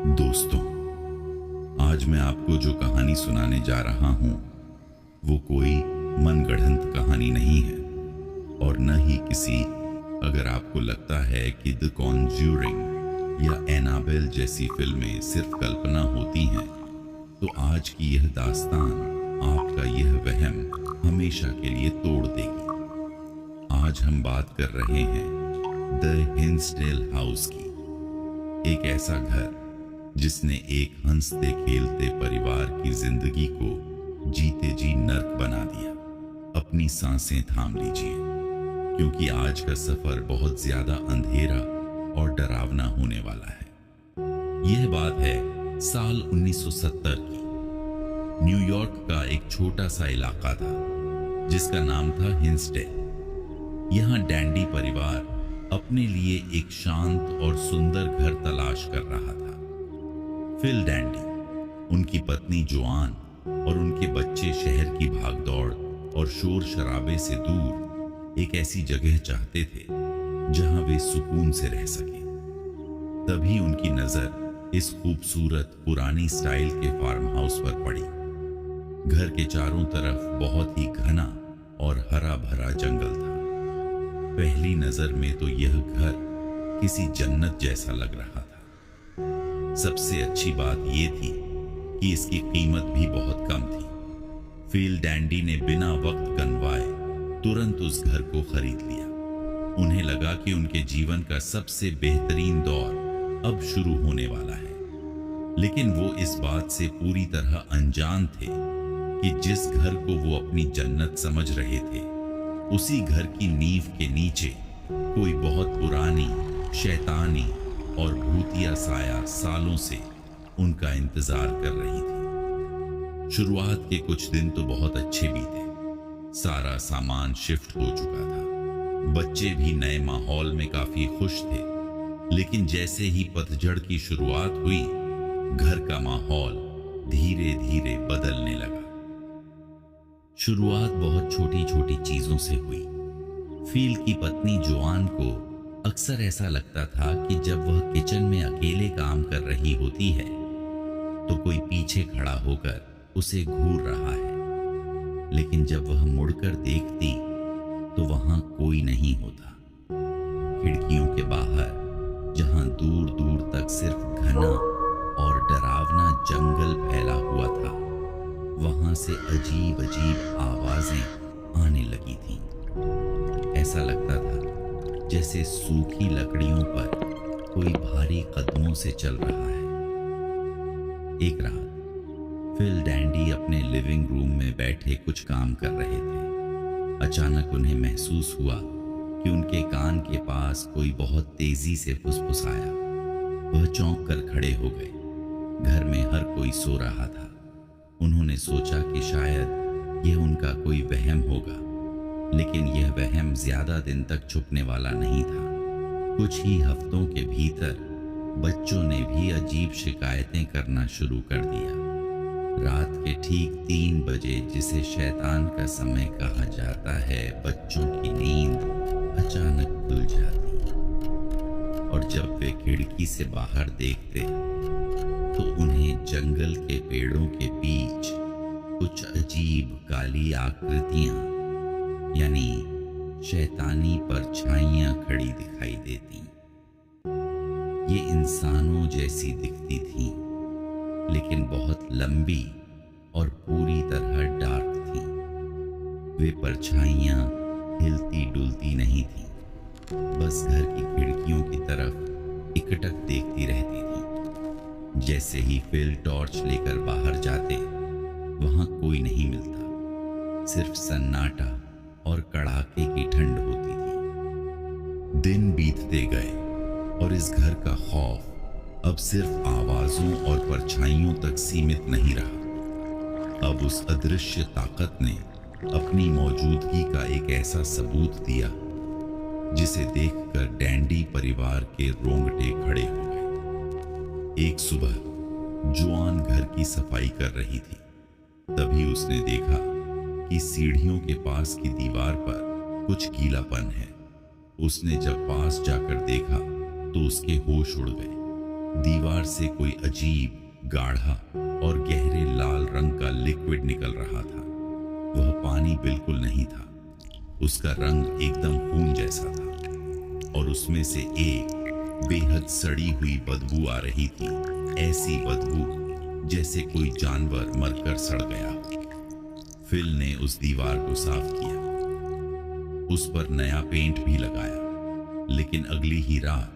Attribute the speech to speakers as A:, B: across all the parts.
A: दोस्तों, आज मैं आपको जो कहानी सुनाने जा रहा हूं वो कोई मनगढ़ंत कहानी नहीं है और न ही किसी। अगर आपको लगता है कि द कॉन्ज्यूरिंग या एनाबेल जैसी फिल्में सिर्फ कल्पना होती हैं, तो आज की यह दास्तान आपका यह वहम हमेशा के लिए तोड़ देगी। आज हम बात कर रहे हैं द हिंसडेल हाउस की। एक ऐसा घर जिसने एक हंसते खेलते परिवार की जिंदगी को जीते जी नर्क बना दिया। अपनी सांसें थाम लीजिए, क्योंकि आज का सफर बहुत ज्यादा अंधेरा और डरावना होने वाला है। यह बात है साल 1970 की। न्यूयॉर्क का एक छोटा सा इलाका था जिसका नाम था हिंसडेल। यहाँ डैंडी परिवार अपने लिए एक शांत और सुंदर घर तलाश कर रहा था। फिल डैंडी, उनकी पत्नी जोआन और उनके बच्चे शहर की भागदौड़ और शोर शराबे से दूर एक ऐसी जगह चाहते थे जहां वे सुकून से रह सकें। तभी उनकी नजर इस खूबसूरत पुरानी स्टाइल के फार्म हाउस पर पड़ी। घर के चारों तरफ बहुत ही घना और हरा भरा जंगल था। पहली नजर में तो यह घर किसी जन्नत जैसा लग रहा था। सबसे अच्छी बात यह थी कि इसकी कीमत भी बहुत कम थी। फिल डैंडी ने बिना वक्त गंवाए तुरंत उस घर को खरीद लिया। उन्हें लगा कि उनके जीवन का सबसे बेहतरीन दौर अब शुरू होने वाला है। लेकिन वो इस बात से पूरी तरह अनजान थे कि जिस घर को वो अपनी जन्नत समझ रहे थे, उसी घर की नींव के नीचे कोई बहुत पुरानी, शैतानी और भूतिया साया सालों से उनका इंतजार कर रही थी। शुरुआत के कुछ दिन तो बहुत अच्छे बीते। सारा सामान शिफ्ट हो चुका था। बच्चे भी नए माहौल में काफी खुश थे। लेकिन जैसे ही पतझड़ की शुरुआत हुई, घर का माहौल धीरे धीरे बदलने लगा। शुरुआत बहुत छोटी छोटी चीजों से हुई। फील की पत्नी जोआन को अक्सर ऐसा लगता था कि जब वह किचन में अकेले काम कर रही होती है तो कोई पीछे खड़ा होकर उसे घूर रहा है। लेकिन जब वह मुड़कर देखती तो वहां कोई नहीं होता। खिड़कियों के बाहर, जहां दूर दूर तक सिर्फ घना और डरावना जंगल फैला हुआ था, वहां से अजीब अजीब आवाजें आने लगी थीं। ऐसा लगता था जैसे सूखी लकड़ियों पर कोई भारी कदमों से चल रहा है। एक रात फिल डैंडी अपने लिविंग रूम में बैठे कुछ काम कर रहे थे। अचानक उन्हें महसूस हुआ कि उनके कान के पास कोई बहुत तेजी से फुसफुसाया। वह चौंक कर खड़े हो गए। घर में हर कोई सो रहा था। उन्होंने सोचा कि शायद यह उनका कोई वहम होगा, लेकिन यह वहम ज्यादा दिन तक छुपने वाला नहीं था। कुछ ही हफ्तों के भीतर बच्चों ने भी अजीब शिकायतें करना शुरू कर दिया। रात के ठीक 3 बजे, जिसे शैतान का समय कहा जाता है, बच्चों की नींद अचानक खुल जाती और जब वे खिड़की से बाहर देखते तो उन्हें जंगल के पेड़ों के बीच कुछ अजीब काली आकृतियां, यानी शैतानी परछाइयां खड़ी दिखाई देती। ये इंसानों जैसी दिखती थीं, लेकिन बहुत लंबी और पूरी तरह डार्क थीं। वे परछाइयां हिलती डुलती नहीं थीं, बस घर की खिड़कियों की तरफ एकटक देखती रहती थीं। जैसे ही फिल टॉर्च लेकर बाहर जाते, वहां कोई नहीं मिलता, सिर्फ सन्नाटा और कड़ाके की ठंड होती थी। दिन बीतते गए और इस घर का खौफ अब सिर्फ आवाजों और परछाइयों तक सीमित नहीं रहा। अब उस अदृश्य ताकत ने अपनी मौजूदगी का एक ऐसा सबूत दिया जिसे देखकर डैंडी परिवार के रोंगटे खड़े हो गए। एक सुबह जोआन घर की सफाई कर रही थी। तभी उसने देखा कि सीढ़ियों के पास की दीवार पर कुछ गीलापन है। उसने जब पास जाकर देखा तो उसके होश उड़ गए। दीवार से कोई अजीब, गाढ़ा और गहरे लाल रंग का लिक्विड निकल रहा था। वह पानी बिल्कुल नहीं था, उसका रंग एकदम खून जैसा था और उसमें से एक बेहद सड़ी हुई बदबू आ रही थी। ऐसी बदबू जैसे कोई जानवर मरकर सड़ गया। फिल ने उस दीवार को साफ किया, उस पर नया पेंट भी लगाया, लेकिन अगली ही रात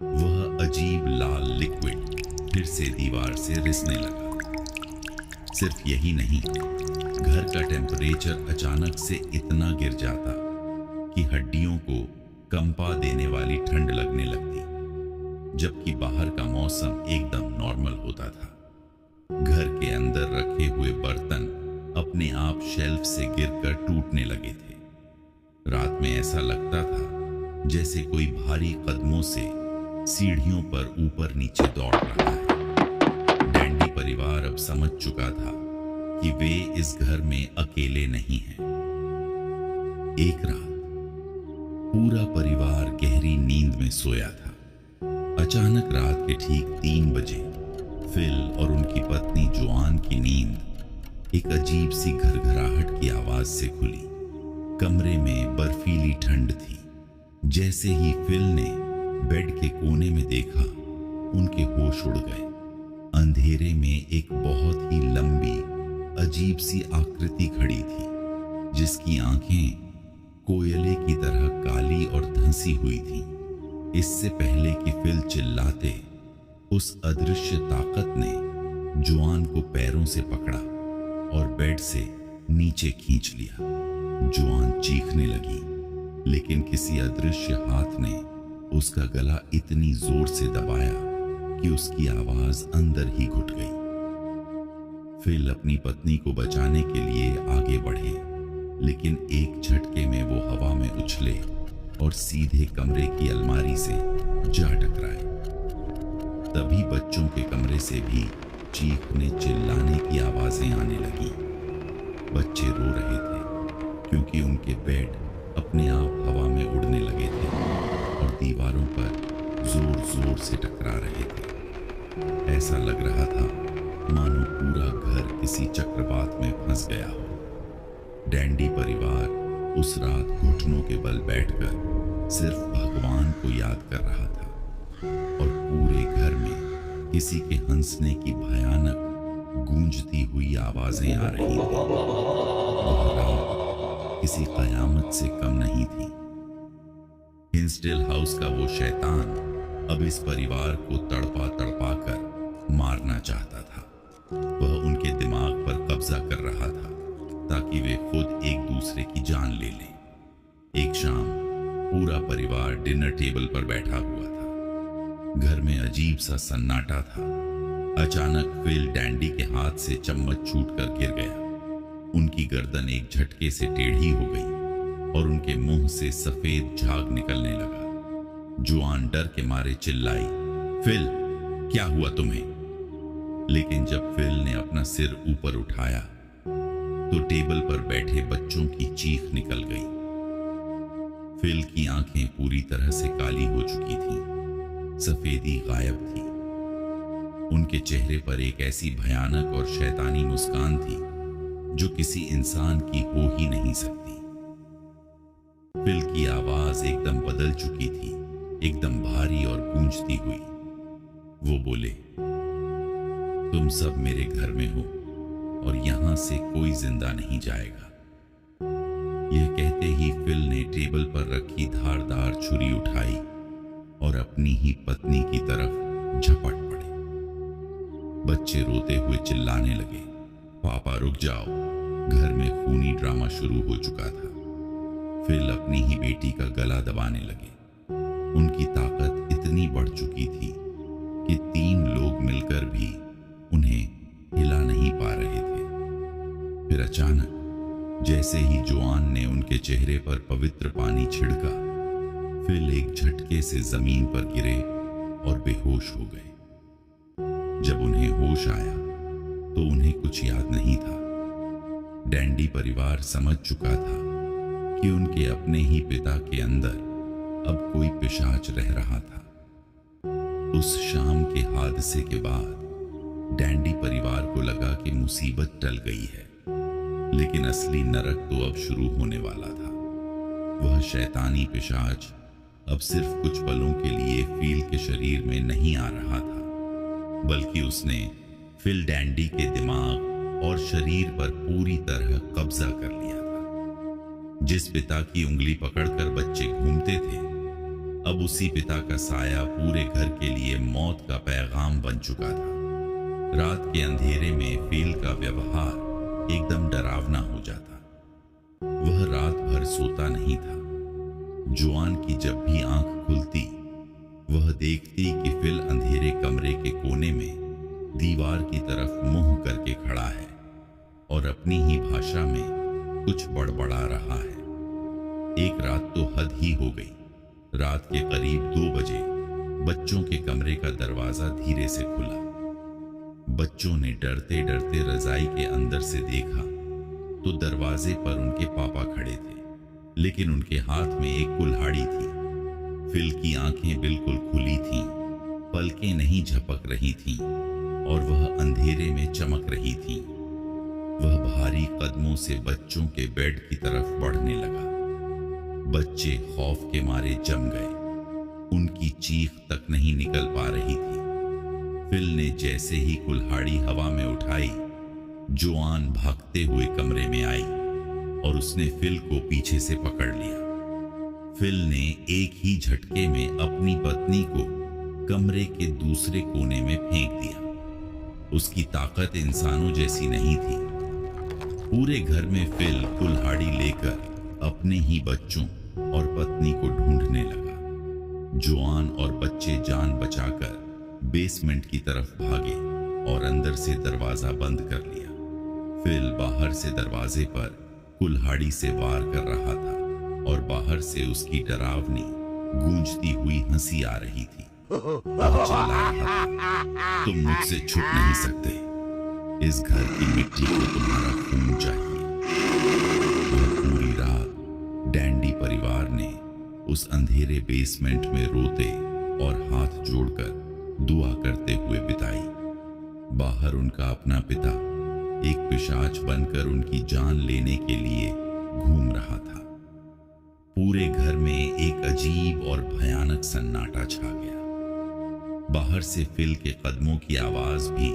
A: वह अजीब लाल लिक्विड फिर से दीवार से रिसने लगा। सिर्फ यही नहीं, घर का टेम्परेचर अचानक से इतना गिर जाता कि हड्डियों को कंपा देने वाली ठंड लगने लगती, जबकि बाहर का मौसम एकदम नॉर्मल होता था। घर के अंदर रखे हुए बर्तन अपने आप शेल्फ से गिरकर टूटने लगे थे। रात में ऐसा लगता था जैसे कोई भारी कदमों से सीढ़ियों पर ऊपर नीचे दौड़ रहा है। डैंडी परिवार अब समझ चुका था कि वे इस घर में अकेले नहीं हैं। एक रात पूरा परिवार गहरी नींद में सोया था। अचानक रात के ठीक 3 बजे फिल और उनकी पत्नी जोआन की नींद एक अजीब सी घरघराहट की आवाज से खुली। कमरे में बर्फीली ठंड थी। जैसे ही फिल ने बेड के कोने में देखा, उनके होश उड़ गए। अंधेरे में एक बहुत ही लंबी अजीब सी आकृति खड़ी थी, जिसकी आंखें कोयले की तरह काली और धंसी हुई थीं। इससे पहले कि फिल चिल्लाते, उस अदृश्य ताकत ने जोआन को पैरों से पकड़ा और बेड से नीचे खींच लिया। जोआन चीखने लगी, लेकिन किसी अदृश्य हाथ ने उसका गला इतनी जोर से दबाया कि उसकी आवाज अंदर ही घुट गई। फिल अपनी पत्नी को बचाने के लिए आगे बढ़े, लेकिन एक झटके में वो हवा में उछले और सीधे कमरे की अलमारी से जा टकराए। तभी बच्चों के कमरे से भी चीखने चिल्लाने की आवाजें आने लगी। बच्चे रो रहे थे क्योंकि उनके बेड अपने आप हवा में उड़ने लगे थे और दीवारों पर जोर जोर से टकरा रहे थे। ऐसा लग रहा था मानो पूरा घर किसी चक्रवात में फंस गया हो। डैंडी परिवार उस रात घुटनों के बल बैठकर सिर्फ भगवान को याद कर रहा था और पूरे घर में किसी के हंसने की भयानक गूंजती हुई आवाजें आ रही थी। वह रात किसी कयामत से कम नहीं थी। हिंसडेल हाउस का वो शैतान अब इस परिवार को तड़पा तड़पा कर मारना चाहता था। वह उनके दिमाग पर कब्जा कर रहा था ताकि वे खुद एक दूसरे की जान ले लें। एक शाम पूरा परिवार डिनर टेबल पर बैठा हुआ था। घर में अजीब सा सन्नाटा था। अचानक फिल डैंडी के हाथ से चम्मच छूटकर गिर गया। उनकी गर्दन एक झटके से टेढ़ी हो गई और उनके मुंह से सफेद झाग निकलने लगा। जोआन डर के मारे चिल्लाई, फिल, क्या हुआ तुम्हें? लेकिन जब फिल ने अपना सिर ऊपर उठाया तो टेबल पर बैठे बच्चों की चीख निकल गई। फिल की आंखें पूरी तरह से काली हो चुकी थीं, सफेदी गायब थी। उनके चेहरे पर एक ऐसी भयानक और शैतानी मुस्कान थी जो किसी इंसान की हो ही नहीं सकती। फिल की आवाज एकदम बदल चुकी थी, एकदम भारी और गूंजती हुई। वो बोले, तुम सब मेरे घर में हो और यहां से कोई जिंदा नहीं जाएगा। यह कहते ही फिल ने टेबल पर रखी धारदार छुरी उठाई और अपनी ही पत्नी की तरफ झपट पड़े। बच्चे रोते हुए चिल्लाने लगे, पापा रुक जाओ। घर में खूनी ड्रामा शुरू हो चुका था। फिल अपनी ही बेटी का गला दबाने लगे। उनकी ताकत इतनी बढ़ चुकी थी कि 3 लोग मिलकर भी उन्हें हिला नहीं पा रहे थे। फिर अचानक जैसे ही जोआन ने उनके चेहरे पर पवित्र पानी छिड़का, फिल एक झटके से जमीन पर गिरे और बेहोश हो गए। जब उन्हें होश आया तो उन्हें कुछ याद नहीं था। डैंडी परिवार समझ चुका था कि उनके अपने ही पिता के अंदर अब कोई पिशाच रह रहा था। उस शाम के हादसे के बाद डैंडी परिवार को लगा कि मुसीबत टल गई है, लेकिन असली नरक तो अब शुरू होने वाला था। वह शैतानी पिशाच अब सिर्फ कुछ पलों के लिए फिल के शरीर में नहीं आ रहा था, बल्कि उसने फिल डैंडी के दिमाग और शरीर पर पूरी तरह कब्जा कर लिया था। जिस पिता की उंगली पकड़कर बच्चे घूमते थे, अब उसी पिता का साया पूरे घर के लिए मौत का पैगाम बन चुका था। रात के अंधेरे में फिल का व्यवहार एकदम डरावना हो जाता। वह रात भर सोता नहीं था। जुआन की जब भी आंख खुलती, वह देखती कि फिल अंधेरे कमरे के कोने में दीवार की तरफ मुंह करके खड़ा है और अपनी ही भाषा में कुछ बड़बड़ा रहा है। एक रात तो हद ही हो गई। रात के करीब 2 बजे बच्चों के कमरे का दरवाजा धीरे से खुला। बच्चों ने डरते डरते रजाई के अंदर से देखा तो दरवाजे पर उनके पापा खड़े थे, लेकिन उनके हाथ में एक कुल्हाड़ी थी। फिल की आंखें बिल्कुल खुली थीं, पलकें नहीं झपक रही थीं और वह अंधेरे में चमक रही थी। वह भारी कदमों से बच्चों के बेड की तरफ बढ़ने लगा। बच्चे खौफ के मारे जम गए। उनकी चीख तक नहीं निकल पा रही थी। फिल ने जैसे ही कुल्हाड़ी हवा में उठाई, जुआन भागते हुए कमरे में आई और उसने फिल को पीछे से पकड़ लिया। फिल ने एक ही झटके में अपनी पत्नी को कमरे के दूसरे कोने में फेंक दिया। उसकी ताकत इंसानों जैसी नहीं थी। पूरे घर में फिल कुल्हाड़ी लेकर अपने ही बच्चों और पत्नी को ढूंढने लगा। जुआन और बच्चे जान बचाकर बेसमेंट की तरफ भागे और अंदर से दरवाजा बंद कर लिया। फिल बाहर से दरवाजे पर कुल्हाड़ी से वार कर रहा था और बाहर से उसकी डरावनी गूंजती हुई हंसी आ रही थी। वह चिल्ला रहा था, तुम मुझसे छुप नहीं सकते। इस घर की मिट्टी को तुम्हारा खून चाहिए। वह पूरी रात डैंडी परिवार ने उस अंधेरे बेसमेंट में रोते और हाथ जोड़कर दुआ करते हुए बिताई। बाहर उनका अपना पिता एक पिशाच बनकर उनकी जान लेने के लिए घूम रहा था। पूरे घर में एक अजीब और भयानक सन्नाटा छा गया। बाहर से फिल के कदमों की आवाज भी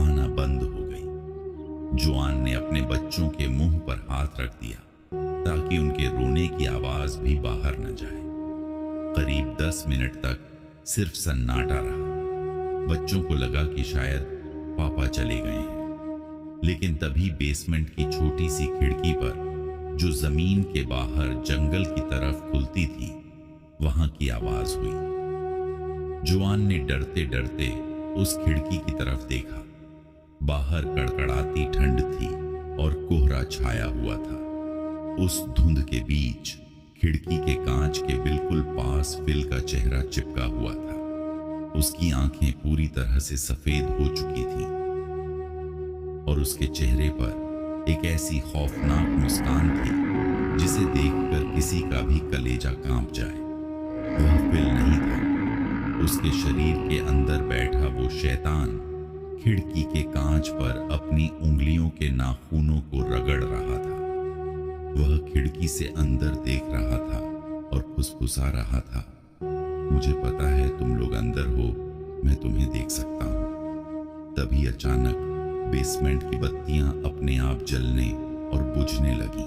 A: आना बंद हो गई। जुआन ने अपने बच्चों के मुंह पर हाथ रख दिया ताकि उनके रोने की आवाज भी बाहर न जाए। करीब 10 मिनट तक सिर्फ सन्नाटा रहा। बच्चों को लगा कि शायद पापा चले गए हैं, लेकिन तभी बेसमेंट की छोटी सी खिड़की पर, जो जमीन के बाहर जंगल की तरफ खुलती थी, वहां की आवाज हुई। जुआन ने डरते डरते उस खिड़की की तरफ देखा। बाहर कड़कड़ाती ठंड थी और कोहरा छाया हुआ था। उस धुंध के बीच खिड़की के कांच के बिल्कुल पास फिल का चेहरा चिपका हुआ था। उसकी आंखें पूरी तरह से सफेद हो चुकी थीं और उसके चेहरे पर एक ऐसी खौफनाक मुस्कान थी जिसे देखकर किसी का भी कलेजा कांप जाए। वह फिल नहीं था। उसके शरीर के अंदर बैठा वो शैतान खिड़की के कांच पर अपनी उंगलियों के नाखूनों को रगड़ रहा था। वह खिड़की से अंदर देख रहा था और फुसफुसा रहा था, मुझे पता है तुम लोग अंदर हो, मैं तुम्हें देख सकता हूं। तभी अचानक बेसमेंट की बत्तियां अपने आप जलने और बुझने लगी।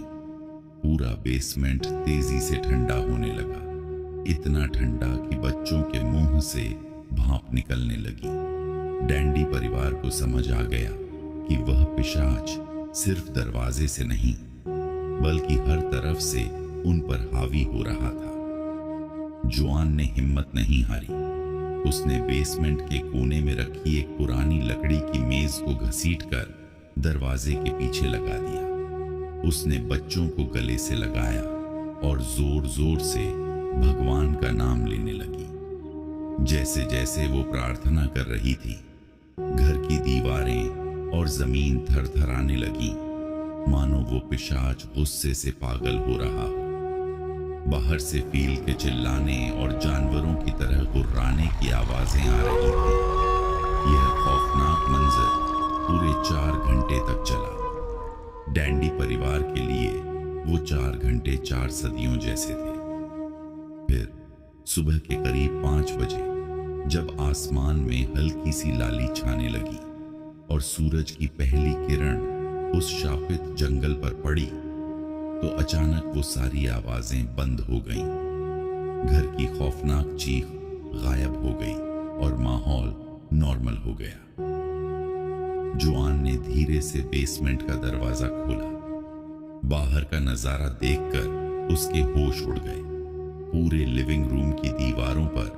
A: पूरा बेसमेंट तेजी से ठंडा होने लगा, इतना ठंडा कि बच्चों के मुंह से भाप निकलने लगी। डैंडी परिवार को समझ आ गया कि वह पिशाच सिर्फ दरवाजे से नहीं, बल्कि हर तरफ से उन पर हावी हो रहा था। जुआन ने हिम्मत नहीं हारी। उसने बेसमेंट के कोने में रखी एक पुरानी लकड़ी की मेज को घसीटकर दरवाजे के पीछे लगा दिया। उसने बच्चों को गले से लगाया और जोर जोर से भगवान का नाम लेने लगी। जैसे जैसे वो प्रार्थना कर रही थी, घर की दीवारें और जमीन थरथराने लगी, मानो वो पिशाच गुस्से से पागल हो रहा हो। बाहर से फील के चिल्लाने और जानवरों की तरह गुर्राने की आवाजें आ रही थी। यह खौफनाक मंजर पूरे 4 घंटे तक चला। डैंडी परिवार के लिए वो 4 घंटे 4 सदियों जैसे थे। फिर सुबह के करीब 5 बजे जब आसमान में हल्की सी लाली छाने लगी और सूरज की पहली किरण उस शापित जंगल पर पड़ी, तो अचानक वो सारी आवाजें बंद हो गईं। घर की खौफनाक चीख गायब हो गई और माहौल नॉर्मल हो गया। जुआन ने धीरे से बेसमेंट का दरवाजा खोला। बाहर का नजारा देखकर उसके होश उड़ गए। पूरे लिविंग रूम की दीवारों पर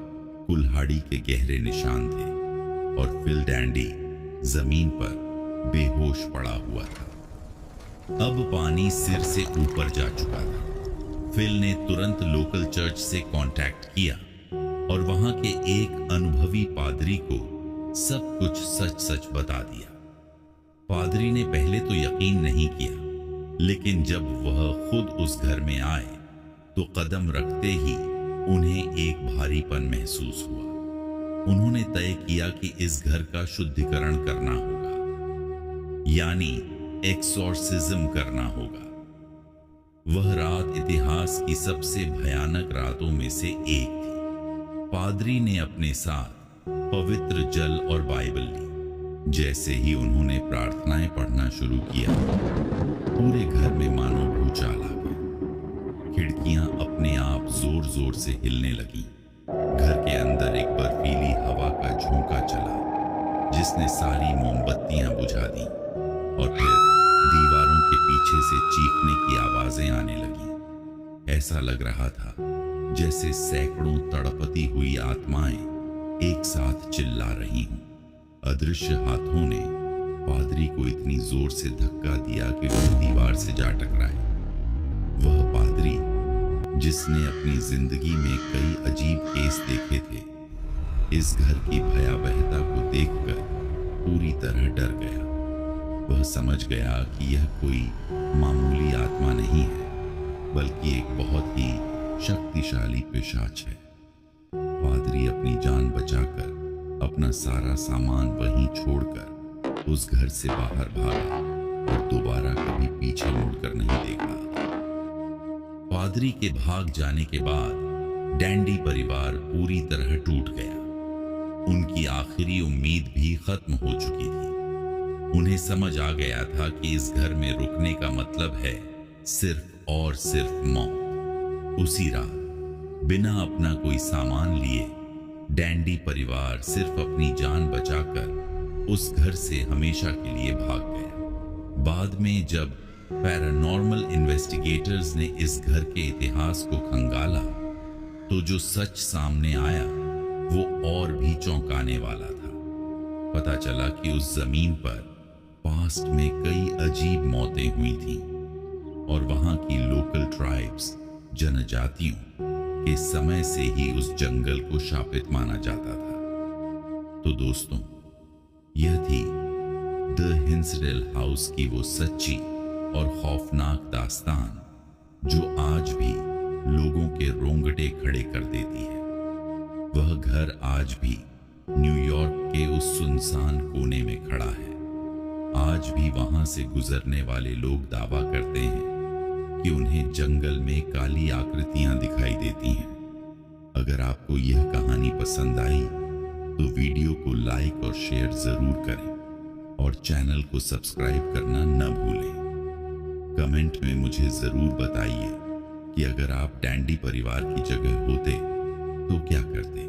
A: कुल्हाड़ी के गहरे निशान थे और फिल डैंडी जमीन पर बेहोश पड़ा हुआ था। अब पानी सिर से ऊपर जा चुका था। फिल ने तुरंत लोकल चर्च से कांटेक्ट किया और वहां के एक अनुभवी पादरी को सब कुछ सच सच बता दिया। पादरी ने पहले तो यकीन नहीं किया, लेकिन जब वह खुद उस घर में आए तो कदम रखते ही उन्हें एक भारीपन महसूस हुआ। उन्होंने तय किया कि इस घर का शुद्धिकरण करना होगा, यानी एक्सोर्सिज्म करना होगा। वह रात इतिहास की सबसे भयानक रातों में से एक थी। पादरी ने अपने साथ पवित्र जल और बाइबल ली। जैसे ही उन्होंने प्रार्थनाएं पढ़ना शुरू किया, पूरे घर में मानो भूचाल आ गया। खिड़कियां अपने आप जोर जोर से हिलने लगीं। घर के अंदर एक बर्फीली हवा का झोंका चला, जिसने सारी मोमबत्तियां बुझा दी और फिर दीवारों के पीछे से चीखने की आवाजें आने लगीं। ऐसा लग रहा था जैसे सैकड़ों तड़पती हुई आत्माएं एक साथ चिल्ला रही हों। अदृश्य हाथों ने पादरी को इतनी जोर से धक्का दिया कि वो दीवार से जा टकराए। वह पादरी जिसने अपनी जिंदगी में कई अजीब केस देखे थे, इस घर की भयावहता को देखकर पूरी तरह डर गया। वह समझ गया कि यह कोई मामूली आत्मा नहीं है, बल्कि एक बहुत ही शक्तिशाली पिशाच है। पादरी अपनी जान बचाकर अपना सारा सामान वहीं छोड़कर उस घर से बाहर भागा और दोबारा कभी पीछे मुड़कर नहीं देखा। पादरी के भाग जाने के बाद डैंडी परिवार पूरी तरह टूट गया। उनकी आखिरी उम्मीद भी खत्म हो चुकी थी। उन्हें समझ आ गया था कि इस घर में रुकने का मतलब है सिर्फ और सिर्फ मौत। उसी रात बिना अपना कोई सामान लिए डैंडी परिवार सिर्फ अपनी जान बचाकर उस घर से हमेशा के लिए भाग गया। बाद में जब पैरानॉर्मल इन्वेस्टिगेटर्स ने इस घर के इतिहास को खंगाला, तो जो सच सामने आया वो और भी चौंकाने वाला था। पता चला कि उस जमीन पर पास्ट में कई अजीब मौतें हुई थीं और वहां की लोकल ट्राइब्स, जनजातियों के समय से ही उस जंगल को शापित माना जाता था। तो दोस्तों, यह थी द हिंसडेल हाउस की वो सच्ची और खौफनाक दास्तान जो आज भी लोगों के रोंगटे खड़े कर देती है। वह घर आज भी न्यूयॉर्क के उस सुनसान कोने में खड़ा है। आज भी वहां से गुजरने वाले लोग दावा करते हैं कि उन्हें जंगल में काली आकृतियां दिखाई देती हैं। अगर आपको यह कहानी पसंद आई तो वीडियो को लाइक और शेयर जरूर करें और चैनल को सब्सक्राइब करना न भूलें। कमेंट में मुझे जरूर बताइए कि अगर आप डैंडी परिवार की जगह होते तो क्या करते।